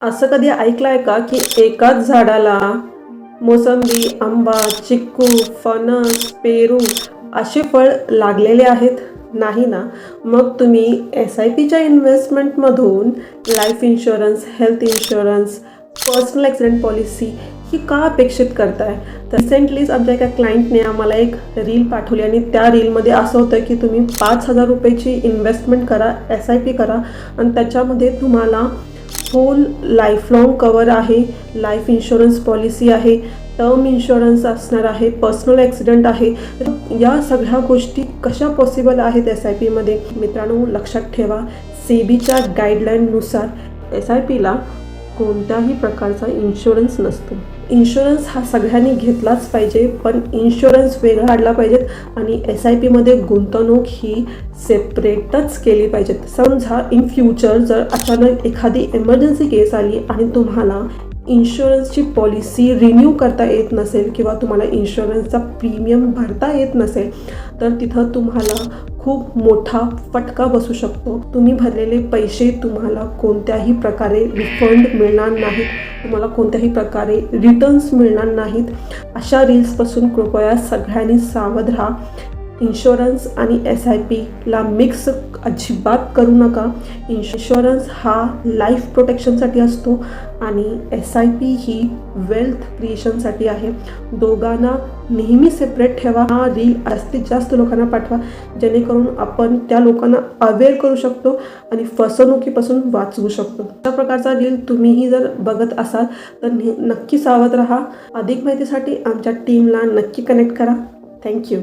असं कधी ऐकलं आहे का की एकाच झाडाला मोसंबी, आंबा, चिक्कू, फणस, पेरू असे फळ लागलेले आहेत? नाही ना. मग तुम्ही SIPच्या इन्व्हेस्टमेंटमधून life insurance, health insurance, personal accident policy ही का अपेक्षित करताय? तर रिसेंटलीच आमच्या एका क्लायंटने आम्हाला एक रील पाठवली आणि त्या रीलमध्ये असं होतं की तुम्ही 5,000 रुपयाची इन्व्हेस्टमेंट करा, SIP करा आणि त्याच्यामध्ये तुम्हाला फुल लाईफलाँग कवर आहे, लाईफ इन्शुरन्स पॉलिसी आहे, टर्म इन्शुरन्स असणार आहे, पर्सनल ॲक्सिडेंट आहे. तर या सगळ्या गोष्टी कशा पॉसिबल आहेत SIPमध्ये? मित्रांनो, लक्षात ठेवा, सेबीच्या गाईडलाईननुसार SIPला कोणत्याही प्रकारचा इन्शुरन्स नसतो. इन्शुरन्स हा सगळ्यांनी घेतलाच पाहिजे, पण इन्शुरन्स वेगळा काढला पाहिजेत आणि SIPमध्ये गुंतवणूक ही सेपरेटच केली पाहिजे. समजा इन फ्युचर जर अचानक एखादी इमर्जन्सी केस आली आणि तुम्हाला इन्शुरन्सची पॉलिसी रिन्यू करता येत नसेल किंवा तुम्हाला इन्शुरन्सचा प्रीमियम भरता येत नसेल, तर तिथं तुम्हाला खूप मोठा फटका बसू शकतो. तुम्ही भरलेले पैसे तुम्हाला कोणत्याही प्रकारे रिफंड मिळणार नाहीत, तुम्हाला कोणत्याही प्रकारे रिटर्न्स मिळणार नाहीत. अशा रील्सपासून कृपया सगळ्यांनी सावध राहा. इन्शुरन्स आणि SIPला मिक्स अजिबात करू नका. इन्शुरन्स हा लाईफ प्रोटेक्शनसाठी असतो आणि SIP ही वेल्थ क्रिएशनसाठी आहे. दोघांना नेहमी सेपरेट ठेवा. हा रील जास्तीत जास्त लोकांना पाठवा, जेणेकरून आपण त्या लोकांना अवेअर करू शकतो आणि फसवणुकीपासून वाचवू शकतो. अशा प्रकारचा रील तुम्हीही जर बघत असाल तर नक्की सावध राहा. अधिक माहितीसाठी आमच्या टीमला नक्की कनेक्ट करा. थँक्यू.